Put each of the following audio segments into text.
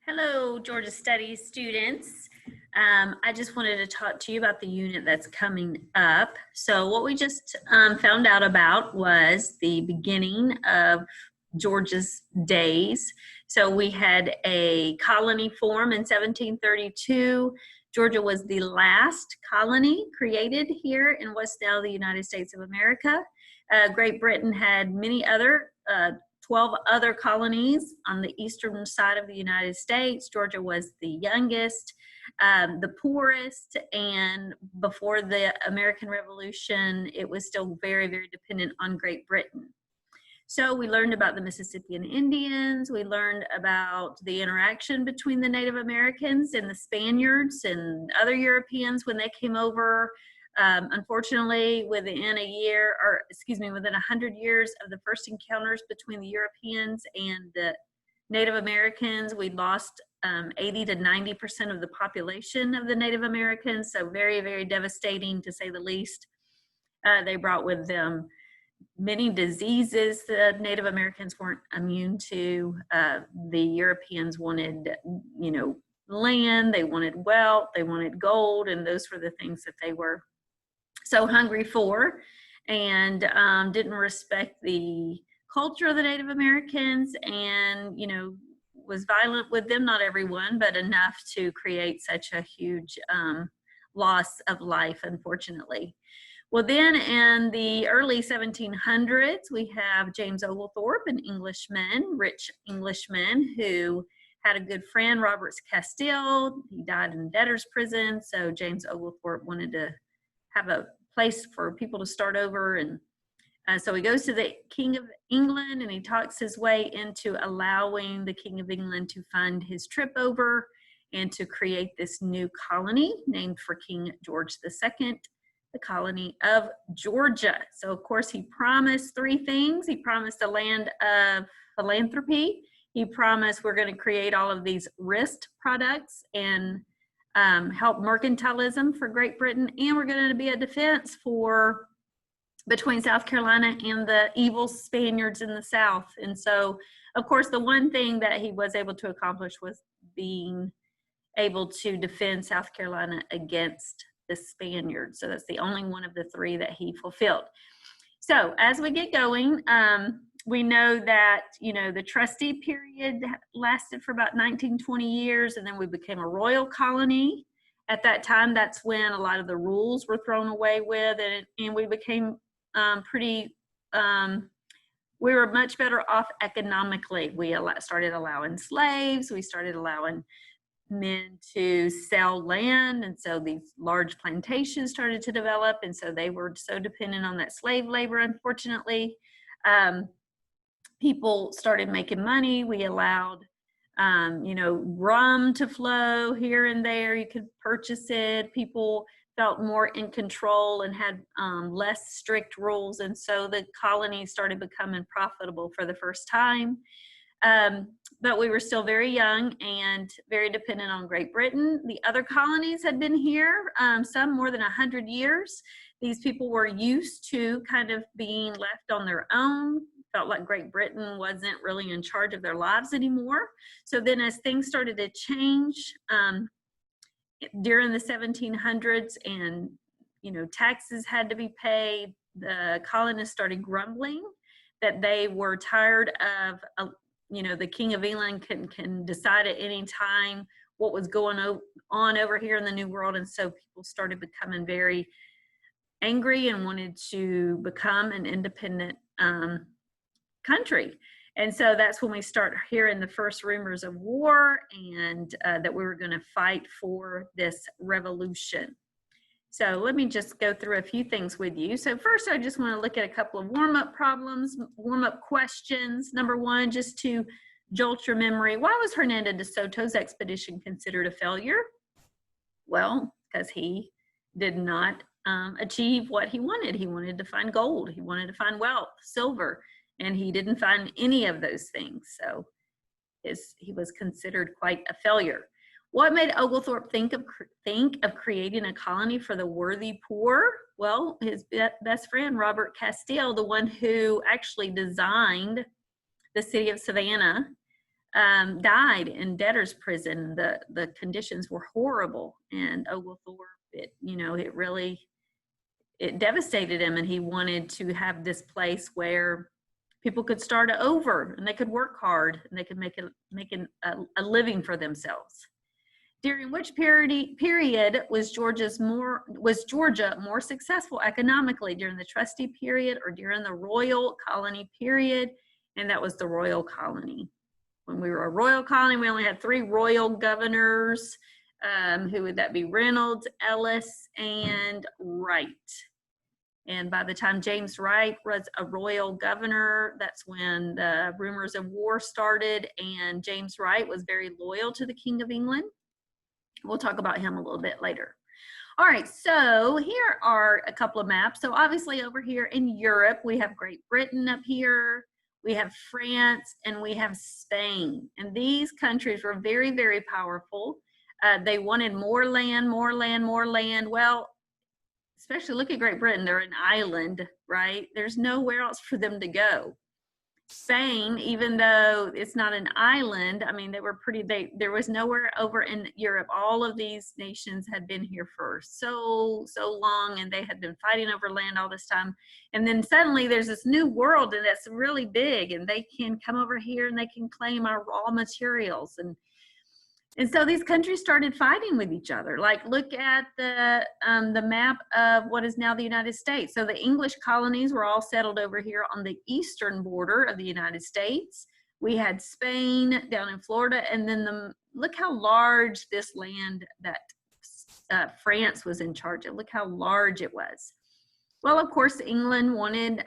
Hello, Georgia Studies students. I just wanted to talk to you about the unit that's coming up. So what we just found out about was the beginning of Georgia's days. So we had a colony form in 1732. Georgia was the last colony created here in what's now the United States of America. Great Britain had many other 12 other colonies on the eastern side of the United States. Georgia was the youngest, the poorest, and before the American Revolution, it was still very, very dependent on Great Britain. So we learned about the Mississippian Indians. We learned about the interaction between the Native Americans and the Spaniards and other Europeans when they came over. Unfortunately, within within 100 years of the first encounters between the Europeans and the Native Americans, we lost 80 to 90% of the population of the Native Americans. So very, very devastating to say the least. They brought with them many diseases the Native Americans weren't immune to. The Europeans wanted, land, they wanted wealth, they wanted gold, and those were the things that they were so hungry for, and didn't respect the culture of the Native Americans, and was violent with them. Not everyone, but enough to create such a huge loss of life, unfortunately. Well, then in the early 1700s, we have James Oglethorpe, an Englishman, rich Englishman, who had a good friend, Robert Castile. He died in debtor's prison, so James Oglethorpe wanted to have a place for people to start over. And so he goes to the King of England, and he talks his way into allowing the King of England to fund his trip over and to create this new colony named for King George II, the colony of Georgia. So of course he promised three things. He promised a land of philanthropy. He promised we're going to create all of these wrist products and help mercantilism for Great Britain, and we're going to be a defense for between South Carolina and the evil Spaniards in the South. And so, of course, the one thing that he was able to accomplish was being able to defend South Carolina against the Spaniards. So that's the only one of the three that he fulfilled. So as we get going, we know that, the trustee period lasted for about 19, 20 years, and then we became a royal colony. At that time, that's when a lot of the rules were thrown away with, and we became we were much better off economically. We started allowing slaves, we started allowing men to sell land, and so these large plantations started to develop, and so they were so dependent on that slave labor, unfortunately. People started making money. We allowed rum to flow here and there. You could purchase it. People felt more in control and had less strict rules, and so the colony started becoming profitable for the first time. But we were still very young and very dependent on Great Britain. The other colonies had been here, some more than 100 years. These people were used to kind of being left on their own, felt like Great Britain wasn't really in charge of their lives anymore. So then as things started to change during the 1700s and, taxes had to be paid, the colonists started grumbling that they were tired of the King of England can decide at any time what was going on over here in the New World. And so people started becoming very angry and wanted to become an independent country. And so that's when we start hearing the first rumors of war, and that we were going to fight for this revolution. So let me just go through a few things with you. So first, I just want to look at a couple of warm-up problems, warm-up questions. Number one, just to jolt your memory, why was Hernando de Soto's expedition considered a failure? Well, because he did not achieve what he wanted. He wanted to find gold. He wanted to find wealth, silver, and he didn't find any of those things. So he was considered quite a failure. What made Oglethorpe think of creating a colony for the worthy poor? Well, his best friend, Robert Castile, the one who actually designed the city of Savannah, died in debtor's prison. The conditions were horrible, and Oglethorpe, it really, it devastated him, and he wanted to have this place where people could start over and they could work hard and they could make a living for themselves. During which period was Georgia more successful economically, during the trustee period or during the royal colony period? And that was the royal colony. When we were a royal colony, we only had 3 royal governors. Who would that be? Reynolds, Ellis, and Wright. And by the time James Wright was a royal governor, that's when the rumors of war started, and James Wright was very loyal to the King of England. We'll talk about him a little bit later. All right, so here are a couple of maps. So obviously over here in Europe, we have Great Britain up here, we have France, and we have Spain. And these countries were very, very powerful. They wanted more land, more land, more land. Well, especially look at Great Britain, they're an island, right? There's nowhere else for them to go. Spain, even though it's not an island, I mean, there was nowhere over in Europe. All of these nations had been here for so long, and they had been fighting over land all this time. And then suddenly there's this new world, and it's really big, and they can come over here and they can claim our raw materials. And so these countries started fighting with each other. Like, look at the map of what is now the United States. So the English colonies were all settled over here on the eastern border of the United States. We had Spain down in Florida, and then look how large this land that France was in charge of. Look how large it was. Well, of course, England wanted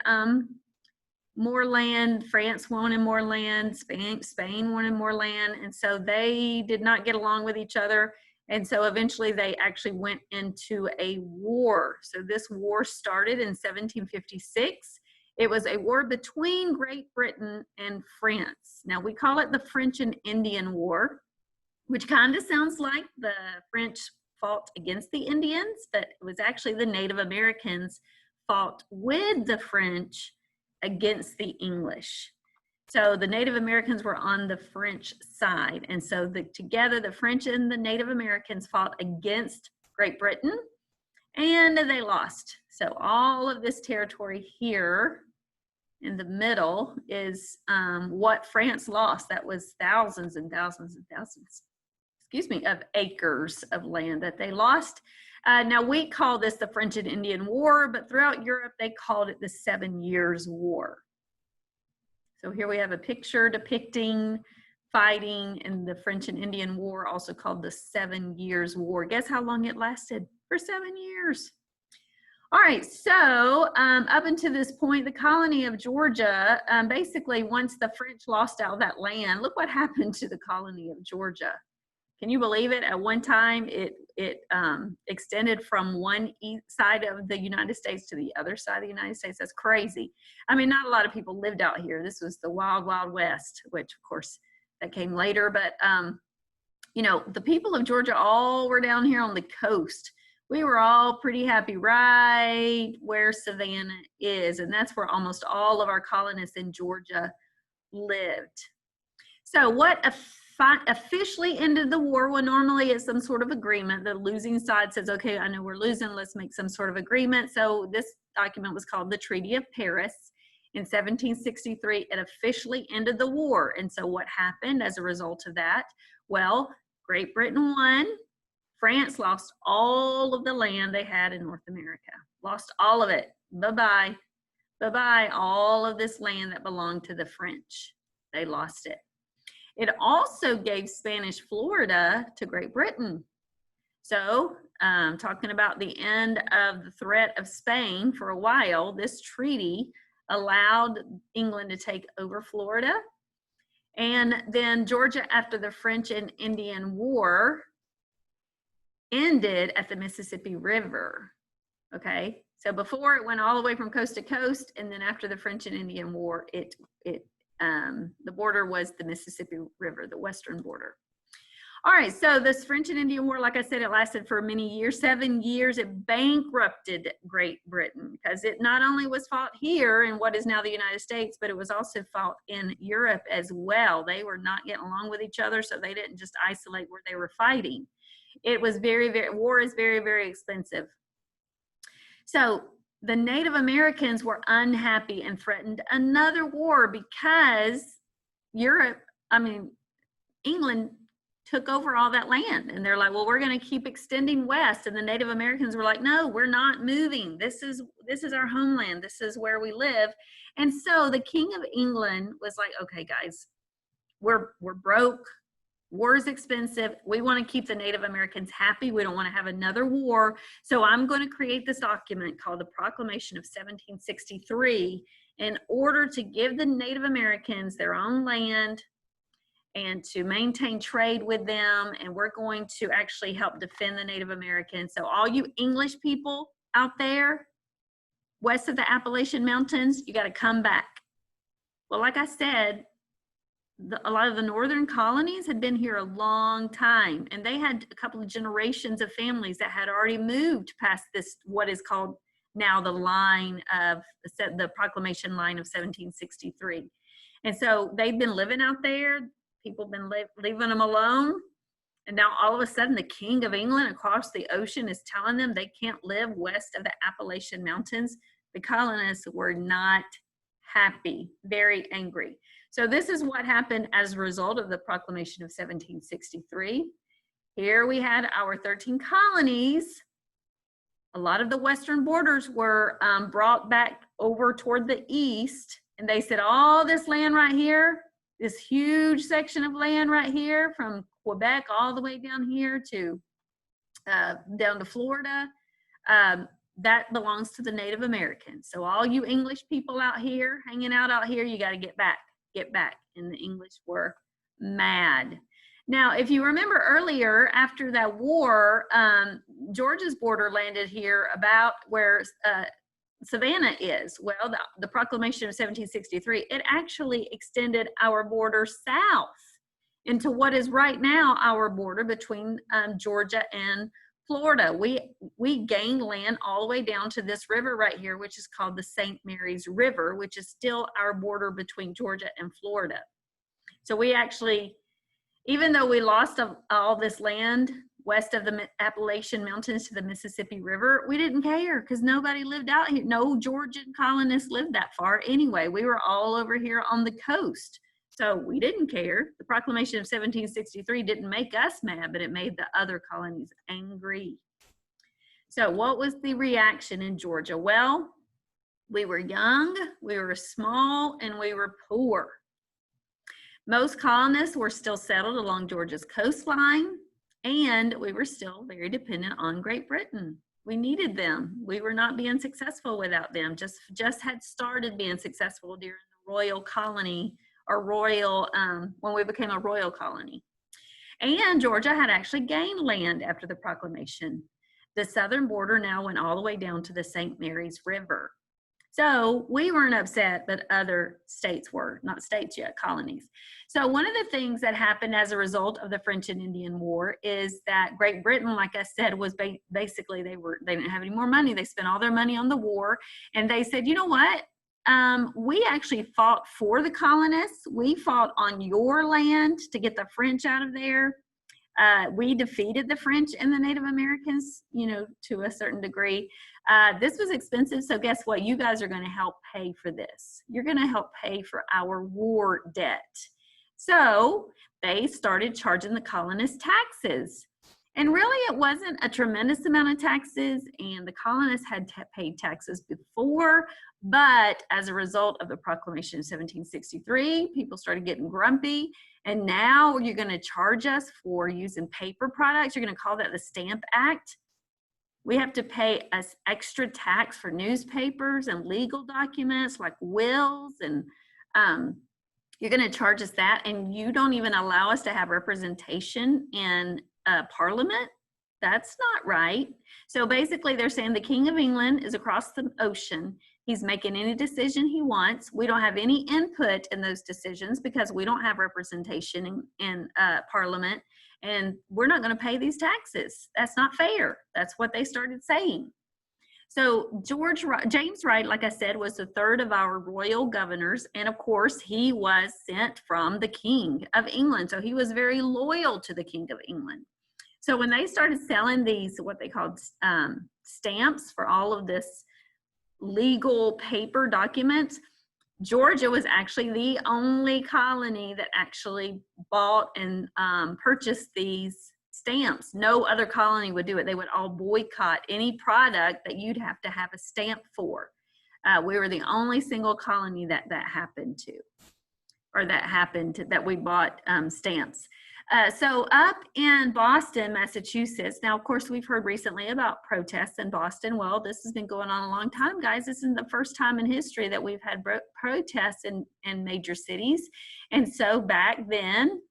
more land, France wanted more land, Spain wanted more land, and so they did not get along with each other, and so eventually they actually went into a war. So this war started in 1756. It was a war between Great Britain and France. Now we call it the French and Indian War, which kind of sounds like the French fought against the Indians, but it was actually the Native Americans fought with the French against the English. So the Native Americans were on the French side. And so together the French and the Native Americans fought against Great Britain, and they lost. So all of this territory here in the middle is what France lost. That was thousands and thousands and thousands, of acres of land that they lost. Now we call this the French and Indian War, but throughout Europe they called it the 7 Years' War. So here we have a picture depicting fighting in the French and Indian War, also called the 7 Years' War. Guess how long it lasted? For 7 years. All right, so up until this point, the colony of Georgia, basically once the French lost all that land, look what happened to the colony of Georgia. Can you believe it? At one time, it extended from one side of the United States to the other side of the United States. That's crazy. I mean, not a lot of people lived out here. This was the wild, wild west, which of course that came later. But, you know, the people of Georgia all were down here on the coast. We were all pretty happy right where Savannah is. And that's where almost all of our colonists in Georgia lived. So what officially ended the war? Well, normally it's some sort of agreement. The losing side says, okay, I know we're losing, let's make some sort of agreement. So this document was called the Treaty of Paris. In 1763, it officially ended the war. And so what happened as a result of that? Well, Great Britain won. France lost all of the land they had in North America. Lost all of it. Bye-bye. Bye-bye, all of this land that belonged to the French. They lost it. It also gave Spanish Florida to Great Britain. So, talking about the end of the threat of Spain for a while, this treaty allowed England to take over Florida. And then Georgia, after the French and Indian War, ended at the Mississippi River. Okay, so before it went all the way from coast to coast, and then after the French and Indian War, the border was the Mississippi River, the western border. All right, so this French and Indian War, like I said, it lasted for many years, 7 years. It bankrupted Great Britain because it not only was fought here in what is now the United States, but it was also fought in Europe as well. They were not getting along with each other, so they didn't just isolate where they were fighting. It was war is very, very expensive. So the Native Americans were unhappy and threatened another war because England took over all that land, and they're like, well, we're going to keep extending west. And the Native Americans were like, no, we're not moving. This is our homeland. This is where we live. And so the King of England was like, okay, guys, we're broke. War is expensive. We want to keep the Native Americans happy. We don't want to have another war. So I'm going to create this document called the Proclamation of 1763 in order to give the Native Americans their own land and to maintain trade with them, and we're going to actually help defend the Native Americans. So all you English people out there, west of the Appalachian Mountains, you got to come back. Well, like I said, a lot of the northern colonies had been here a long time, and they had a couple of generations of families that had already moved past this, what is called now the line of the Proclamation line of 1763. And so they've been living out there. People have been leaving them alone. And now all of a sudden the King of England across the ocean is telling them they can't live west of the Appalachian Mountains. The colonists were not happy, very angry. So this is what happened as a result of the Proclamation of 1763. Here we had our 13 colonies. A lot of the western borders were brought back over toward the east. And they said, all this land right here, this huge section of land right here from Quebec all the way down here to down to Florida, that belongs to the Native Americans. So all you English people out here, hanging out here, you got to get back. And the English were mad. Now, if you remember earlier, after that war, Georgia's border landed here about where Savannah is. Well, the Proclamation of 1763, it actually extended our border south into what is right now our border between Georgia and Florida. We gained land all the way down to this river right here, which is called the St. Mary's River, which is still our border between Georgia and Florida. So we actually, even though we lost all this land west of the Appalachian Mountains to the Mississippi River, we didn't care because nobody lived out here. No Georgian colonists lived that far anyway. We were all over here on the coast. So we didn't care. The Proclamation of 1763 didn't make us mad, but it made the other colonies angry. So what was the reaction in Georgia? Well, we were young, we were small, and we were poor. Most colonists were still settled along Georgia's coastline, and we were still very dependent on Great Britain. We needed them. We were not being successful without them. Just had started being successful during the royal colony, or royal, when we became a royal colony. And Georgia had actually gained land after the proclamation. The southern border now went all the way down to the St. Mary's River. So we weren't upset, but other states were, not states yet, colonies. So one of the things that happened as a result of the French and Indian War is that Great Britain, like I said, was basically they didn't have any more money. They spent all their money on the war, and they said, you know what? We actually fought for the colonists. We fought on your land to get the French out of there. We defeated the French and the Native Americans, you know, to a certain degree. This was expensive, so guess what? You guys are going to help pay for this. You're going to help pay for our war debt. So they started charging the colonists taxes. And really, it wasn't a tremendous amount of taxes, and the colonists had paid taxes before, but as a result of the Proclamation of 1763, people started getting grumpy, and now you're going to charge us for using paper products. You're going to call that the Stamp Act. We have to pay us extra tax for newspapers and legal documents like wills, and you're going to charge us that, and you don't even allow us to have representation in Parliament. That's not right. So basically they're saying the King of England is across the ocean. He's making any decision he wants. We don't have any input in those decisions because we don't have representation in Parliament, and we're not going to pay these taxes. That's not fair. That's what they started saying. So James Wright, like I said, was the third of our royal governors. And of course, he was sent from the King of England. So he was very loyal to the King of England. So when they started selling these, what they called stamps for all of this legal paper documents, Georgia was actually the only colony that actually bought and purchased these stamps. No other colony would do it. They would all boycott any product that you'd have to have a stamp for. We were the only single colony that happened to, or that we bought stamps. So up in Boston, Massachusetts, now of course we've heard recently about protests in Boston. Well, this has been going on a long time, guys. This isn't the first time in history that we've had protests in major cities. And so back then,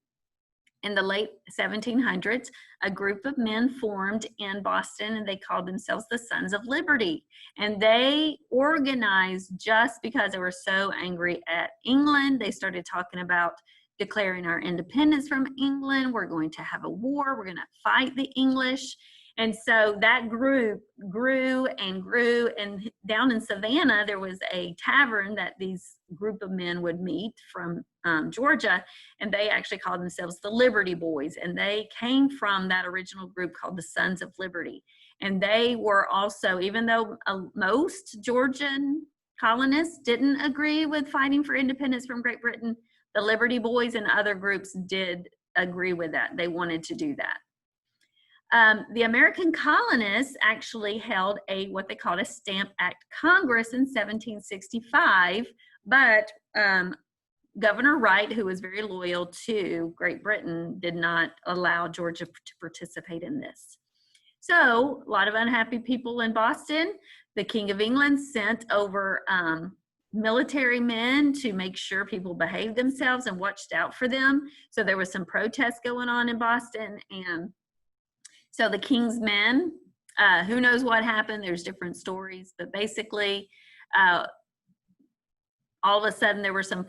in the late 1700s, a group of men formed in Boston, and they called themselves the Sons of Liberty. And they organized just because they were so angry at England. They started talking about declaring our independence from England. We're going to have a war. We're going to fight the English. And so that group grew and grew. And down in Savannah, there was a tavern that these group of men would meet from Georgia, and they actually called themselves the Liberty Boys. And they came from that original group called the Sons of Liberty. And they were also, even though most Georgian colonists didn't agree with fighting for independence from Great Britain, the Liberty Boys and other groups did agree with that. They wanted to do that. The American colonists actually held what they called a Stamp Act Congress in 1765, but Governor Wright, who was very loyal to Great Britain, did not allow Georgia to participate in this. So a lot of unhappy people in Boston. The King of England sent over military men to make sure people behaved themselves and watched out for them. So there was some protests going on in Boston, and so the King's men, who knows what happened? There's different stories, but basically, all of a sudden there were some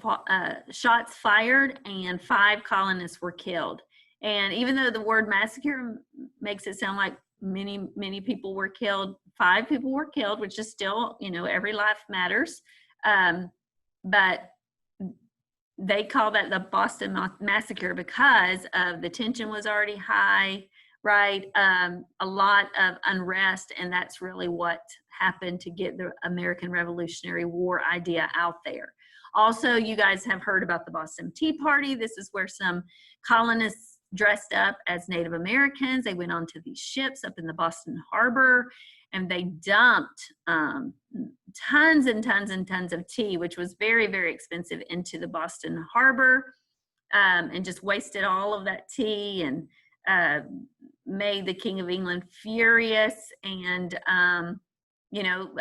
shots fired and 5 colonists were killed. And even though the word massacre makes it sound like many people were killed, 5 people were killed, which is still, every life matters. But they call that the Boston Massacre because of the tension was already high, right? A lot of unrest, and that's really what happened to get the American Revolutionary War idea out there. Also, you guys have heard about the Boston Tea Party. This is where some colonists dressed up as Native Americans. They went onto these ships up in the Boston Harbor, and they dumped tons and tons and tons of tea, which was very, very expensive, into the Boston Harbor, and just wasted all of that tea, and made the King of England furious. And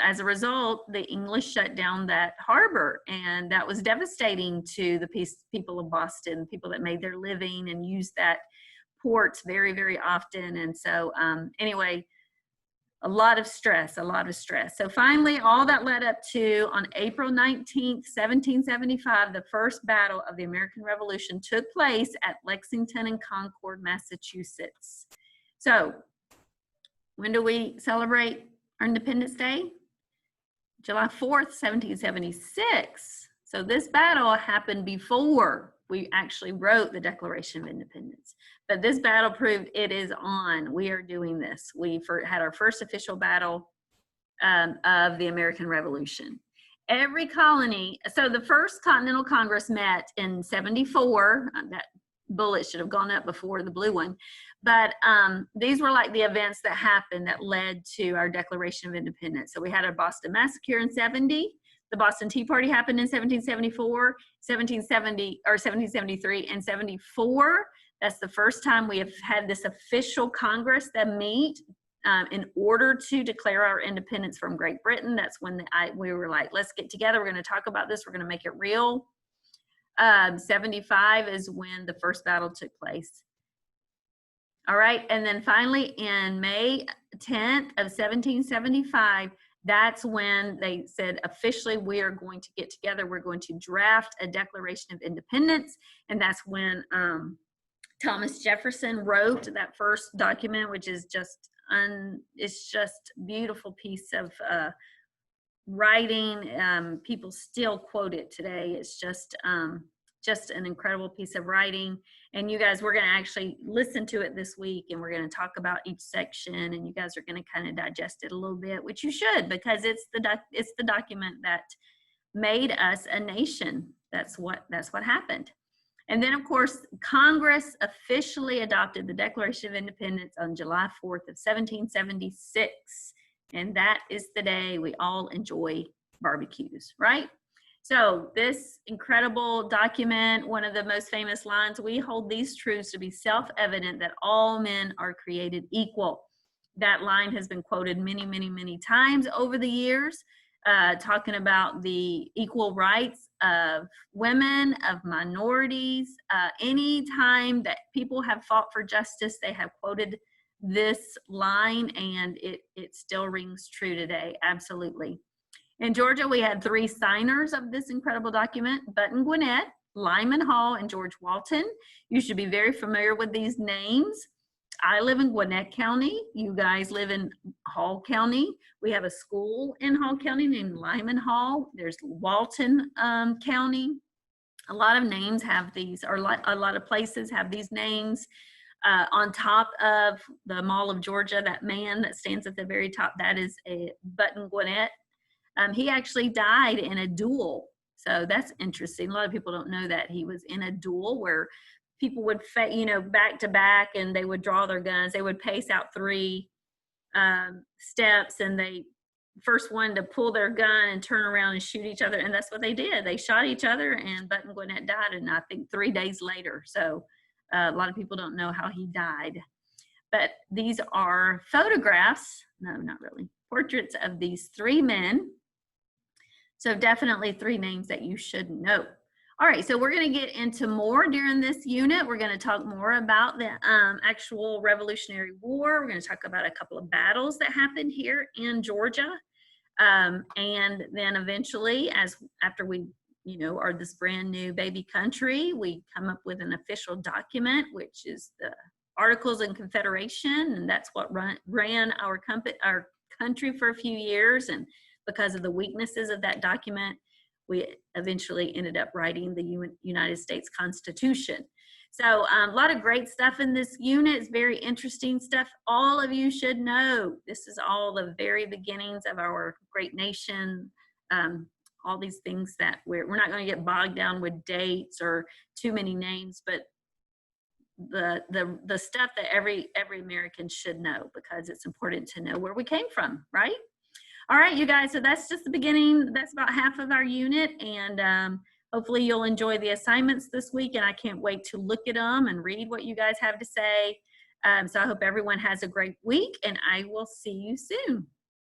as a result, the English shut down that harbor, and that was devastating to the people of Boston, people that made their living and used that port very, very often. And so anyway, a lot of stress. So finally, all that led up to, on April 19th, 1775, the first battle of the American Revolution took place at Lexington and Concord, Massachusetts. So when do we celebrate our Independence Day? July 4th, 1776. So this battle happened before we actually wrote the Declaration of Independence. But this battle proved it is on. We are doing this. We had our first official battle of the American Revolution. Every colony, so the first Continental Congress met in 74. That bullet should have gone up before the blue one. But these were like the events that happened that led to our Declaration of Independence. So we had a Boston Massacre in 70. The Boston Tea Party happened in 1774, 1770, or 1773, and 74. That's the first time we have had this official Congress that meet in order to declare our independence from Great Britain. That's when we were like, let's get together. We're going to talk about this. We're going to make it real. 75 is when the first battle took place. All right, and then finally in May 10th of 1775, That's when they said officially we are going to get together, we're going to draft a Declaration of Independence, and that's when Thomas Jefferson wrote that first document, which is just it's just beautiful piece of writing. People still quote it today. It's just an incredible piece of writing. And you guys, we're going to actually listen to it this week, and we're going to talk about each section, and you guys are going to kind of digest it a little bit, which you should, because it's the document that made us a nation. That's what happened. And then, of course, Congress officially adopted the Declaration of Independence on July 4th of 1776. And that is the day we all enjoy barbecues, right? So this incredible document, one of the most famous lines, we hold these truths to be self-evident that all men are created equal. That line has been quoted many, many, many times over the years, talking about the equal rights of women, of minorities. Any time that people have fought for justice, they have quoted this line, and it still rings true today. Absolutely. In Georgia, we had 3 signers of this incredible document: Button Gwinnett, Lyman Hall, and George Walton. You should be very familiar with these names. I live in Gwinnett County. You guys live in Hall County. We have a school in Hall County named Lyman Hall. There's Walton County. A lot of names have these, or a lot of places have these names. On top of the Mall of Georgia, that man that stands at the very top, that is a Button Gwinnett. He actually died in a duel. So that's interesting. A lot of people don't know that he was in a duel where people would, back to back, and they would draw their guns. They would pace out 3 steps, and they first one to pull their gun and turn around and shoot each other. And that's what they did. They shot each other, and Button Gwinnett died, and I think 3 days later. So a lot of people don't know how he died. But these are photographs, no, not really, portraits of these 3 men. So definitely 3 names that you should know. All right, so we're going to get into more during this unit. We're going to talk more about the actual Revolutionary War. We're going to talk about a couple of battles that happened here in Georgia. And then eventually, after we are this brand new baby country, we come up with an official document, which is the Articles of Confederation, and that's what ran our country for a few years. And because of the weaknesses of that document, we eventually ended up writing the United States Constitution. So a lot of great stuff in this unit. It's very interesting stuff. All of you should know this is all the very beginnings of our great nation. All these things that we're not going to get bogged down with dates or too many names, but the stuff that every American should know, because it's important to know where we came from, right? All right, you guys, so that's just the beginning. That's about half of our unit, and hopefully you'll enjoy the assignments this week, and I can't wait to look at them and read what you guys have to say. So I hope everyone has a great week, and I will see you soon.